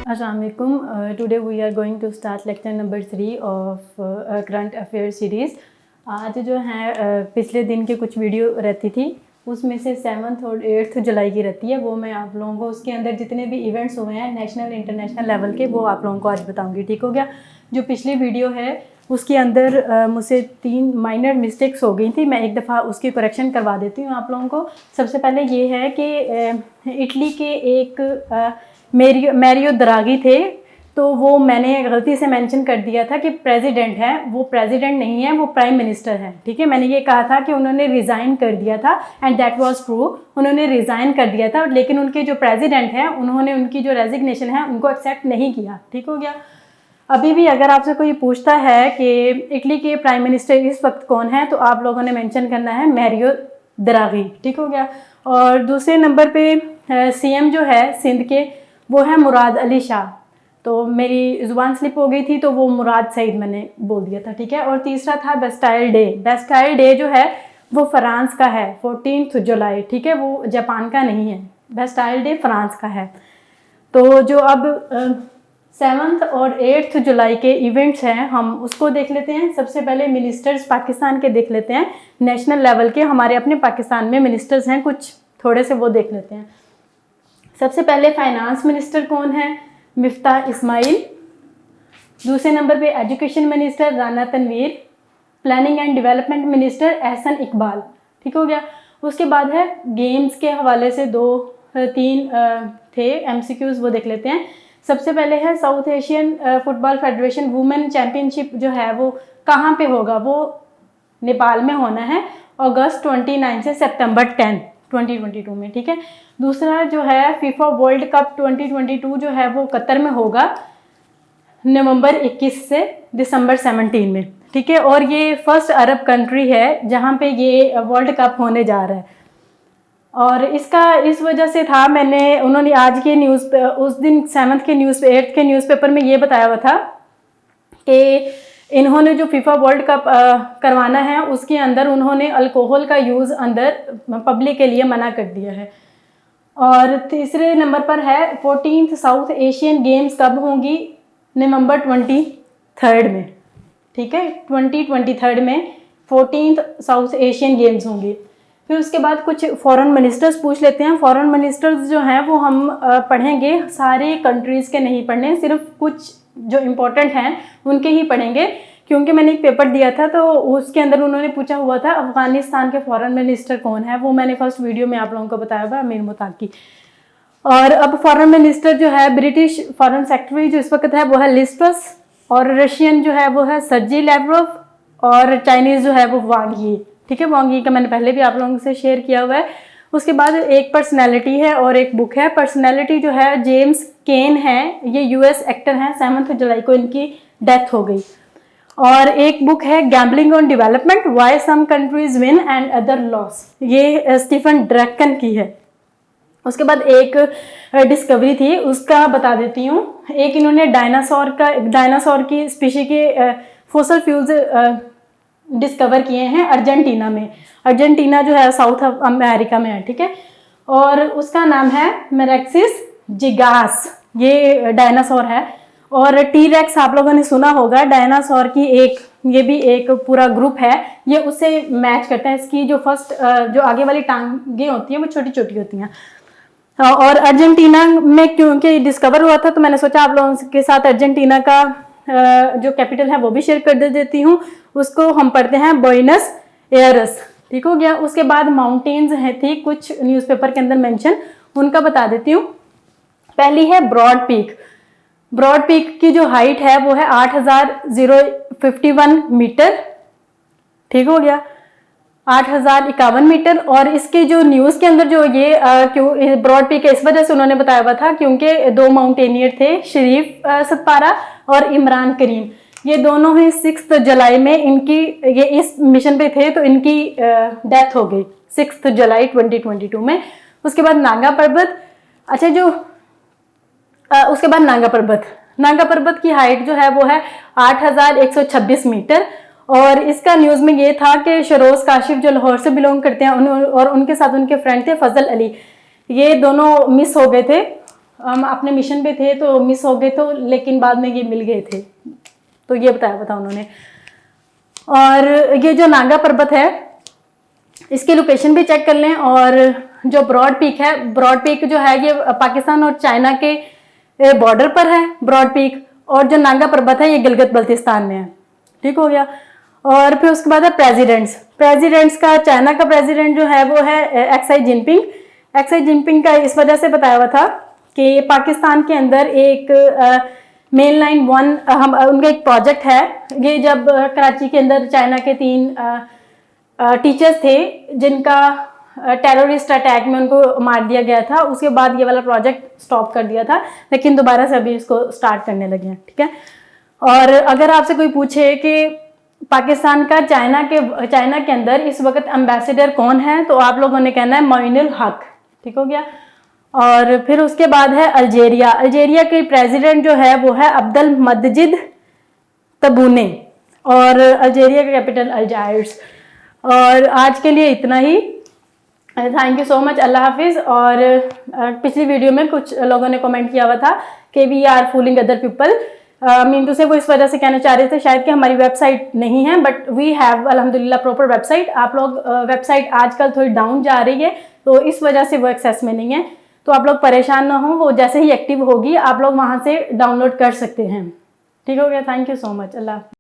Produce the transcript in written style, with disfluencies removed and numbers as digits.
Assalamu alaikum. Today we are going to start lecture number 3 of current affairs series. आज जो है पिछले दिन के कुछ वीडियो रहती थी, उसमें से 7th और 8th जुलाई की रहती है। वो मैं आप लोगों को उसके अंदर जितने भी इवेंट्स हुए हैं नेशनल इंटरनेशनल लेवल के, वो आप लोगों को आज बताऊंगी। ठीक हो गया। जो पिछली वीडियो है उसके अंदर मुझसे 3 माइनर मिस्टेक्स हो गई थी। मैं एक दफ़ा उसकी करेक्शन करवा देती हूँ आप लोगों को। सबसे पहले ये है कि इटली के एक मैरियो द्रागी थे, तो वो मैंने गलती से मेंशन कर दिया था कि प्रेसिडेंट है। वो प्रेसिडेंट नहीं है, वो प्राइम मिनिस्टर है। ठीक है, मैंने ये कहा था कि उन्होंने रिज़ाइन कर दिया था एंड दैट वाज ट्रू। उन्होंने रिज़ाइन कर दिया था, लेकिन उनके जो प्रेसिडेंट हैं उन्होंने उनकी जो रेजिग्नेशन है उनको एक्सेप्ट नहीं किया। ठीक हो गया। अभी भी अगर आपसे कोई पूछता है कि इटली के प्राइम मिनिस्टर इस वक्त कौन है, तो आप लोगों ने मेंशन करना है मैरियो द्रागी। ठीक हो गया। और दूसरे नंबर पे सीएम जो है सिंध के, वो है मुराद अली शाह। तो मेरी ज़ुबान स्लिप हो गई थी, तो वो मुराद सईद मैंने बोल दिया था। ठीक है। और तीसरा था बेस्टाइल डे। बेस्टाइल डे जो है वो फ्रांस का है, 14 जुलाई। ठीक है, वो जापान का नहीं है। बेस्टाइल डे फ्रांस का है। तो जो अब 7th और 8th जुलाई के इवेंट्स हैं, हम उसको देख लेते हैं। सबसे पहले मिनिस्टर्स पाकिस्तान के देख लेते हैं, नेशनल लेवल के। हमारे अपने पाकिस्तान में मिनिस्टर्स हैं कुछ, थोड़े से वो देख लेते हैं। सबसे पहले फाइनेंस मिनिस्टर कौन है? मिफ्ताह इस्माइल। दूसरे नंबर पे education minister Rana Tanveer. Planning and development minister Ahsan Iqbal. ठीक हो गया। उसके बाद है गेम्स के हवाले से 2-3 थे एमसीक्यूज, वो देख लेते हैं। सबसे पहले है south Asian football federation women championship जो है वो कहाँ पे होगा? वो नेपाल में होना है, अगस्त 29 से सितंबर 10 2022 में। ठीक है। दूसरा जो है फीफा वर्ल्ड कप 2022 जो है वो कतर में होगा, नवंबर 21 से दिसंबर 17 में। ठीक है। और ये फर्स्ट अरब कंट्री है जहाँ पे ये वर्ल्ड कप होने जा रहा है। और इसका इस वजह से था, उन्होंने आज के न्यूज़ उस दिन 7th के 8th के न्यूज़पेपर में ये बताया हुआ था कि इन्होंने जो फीफा वर्ल्ड कप करवाना है उसके अंदर उन्होंने अल्कोहल का यूज़ अंदर पब्लिक के लिए मना कर दिया है। और तीसरे नंबर पर है 14th साउथ एशियन गेम्स कब होंगी? नवंबर 23 में। ठीक है, 2023 में 14th साउथ एशियन गेम्स होंगी। फिर उसके बाद कुछ फॉरेन मिनिस्टर्स पूछ लेते हैं। फॉरेन मिनिस्टर्स जो हैं वो हम पढ़ेंगे, सारे कंट्रीज़ के नहीं पढ़ने, सिर्फ कुछ जो इम्पोर्टेंट हैं उनके ही पढ़ेंगे। क्योंकि मैंने एक पेपर दिया था तो उसके अंदर उन्होंने पूछा हुआ था अफ़गानिस्तान के फॉरेन मिनिस्टर कौन है, वो मैंने फर्स्ट वीडियो में आप लोगों को बताया हुआ अमीर मुताकी। और अब फॉरेन मिनिस्टर जो है, ब्रिटिश फॉरेन सेक्रेटरी जो इस वक्त है वो है लिज ट्रस, और रशियन जो है वो है सर्जी लैवरोव, और चाइनीज़ जो है वो वांग यी। ठीक है, वांग यी का मैंने पहले भी आप लोगों से शेयर किया हुआ है। उसके बाद एक पर्सनैलिटी है और एक बुक है। पर्सनैलिटी जो है जेम्स केन है, ये यूएस एक्टर हैं। 7th जुलाई को इनकी डेथ हो गई। और एक बुक है gambling on development, why some countries win and other loss, ये स्टीफन ड्रैकन की है। उसके बाद एक डिस्कवरी थी, उसका बता देती हूँ। एक इन्होंने डायनासोर की स्पीशी के फॉसिल फ्यूल्स डिस्कवर किए हैं अर्जेंटीना में। अर्जेंटीना जो है साउथ अमेरिका में है। ठीक है। और उसका नाम है मेरेक्सिस जिगास, ये डायनासोर है। और टी-रेक्स आप लोगों ने सुना होगा, डायनासोर की ये भी एक पूरा ग्रुप है, ये उससे मैच करता है। इसकी जो फर्स्ट जो आगे वाली टांगें होती हैं वो छोटी छोटी होती हैं। और अर्जेंटीना में क्योंकि डिस्कवर हुआ था तो मैंने सोचा आप लोगों के साथ अर्जेंटीना का जो कैपिटल है वो भी शेयर कर देती हूँ। उसको हम पढ़ते हैं बोइनस एयरस। ठीक हो गया। उसके बाद माउंटेन्स हैं थी कुछ न्यूज़पेपर के अंदर मेंशन, उनका बता देती हूँ। पहली है ब्रॉड पीक। ब्रॉड पीक की जो हाइट है वो है 8051 मीटर। ठीक हो गया, 8051 मीटर। और इसके जो न्यूज़ के अंदर जो ये क्यों ब्रॉड पीक है, इस वजह से उन्होंने बताया हुआ था क्योंकि 2 माउंटेनियर थे, शरीफ सतपारा और इमरान करीम। ये दोनों ही 6 जुलाई में ये इस मिशन पे थे, तो इनकी डेथ हो गई 6 जुलाई 2022 में। उसके बाद नागा पर्वत। अच्छा, उसके बाद नागा पर्वत की हाइट जो है वो है 8126 मीटर। और इसका न्यूज़ में ये था कि शरोज काशिफ जो लाहौर से बिलोंग करते हैं और उनके साथ उनके फ्रेंड थे फजल अली, ये दोनों मिस हो गए थे हम अपने मिशन पे थे तो मिस हो गए, तो लेकिन बाद में ये मिल गए थे, तो ये बताया था उन्होंने। और ये जो नागा पर्वत है इसकी लोकेशन भी चेक कर लें। और जो ब्रॉड पीक है, ब्रॉड पीक जो है ये पाकिस्तान और चाइना के बॉर्डर पर है ब्रॉड पीक, और जो नागा पर्वत है ये गिलगित बल्तिस्तान में है। ठीक हो गया। और फिर उसके बाद है प्रेसिडेंट्स का, चाइना का प्रेसिडेंट जो है वो है एक्साई जिनपिंग। एक्साई जिनपिंग का इस वजह से बताया हुआ था कि पाकिस्तान के अंदर एक मेन लाइन 1 हम उनका एक प्रोजेक्ट है। ये जब कराची के अंदर चाइना के 3 टीचर्स थे जिनका टेररिस्ट अटैक में उनको मार दिया गया था, उसके बाद ये वाला प्रोजेक्ट स्टॉप कर दिया था, लेकिन दोबारा से अभी इसको स्टार्ट करने लगे हैं। ठीक है। और अगर आपसे कोई पूछे कि पाकिस्तान का चाइना के अंदर इस वक्त एम्बेसडर कौन है, तो आप लोगों ने कहना है मोइनुल हक। ठीक हो गया। और फिर उसके बाद है अल्जेरिया के प्रेसिडेंट जो है वो है अब्दुल मजीद तबूने, और अल्जेरिया का कैपिटल अल्जायर्स। और आज के लिए इतना ही। थैंक यू सो मच, अल्लाह हाफिज़। और पिछली वीडियो में कुछ लोगों ने कमेंट किया हुआ था कि we are fooling other people, mean से वो इस वजह से कहना चाह रहे थे शायद कि हमारी वेबसाइट नहीं है, बट वी हैव अल्हम्दुलिल्लाह प्रॉपर वेबसाइट। आप लोग वेबसाइट आजकल थोड़ी डाउन जा रही है तो इस वजह से वो एक्सेस में नहीं है, तो आप लोग परेशान ना हो, वो जैसे ही एक्टिव होगी आप लोग वहाँ से डाउनलोड कर सकते हैं। ठीक हो गया। Thank you so much, Allah.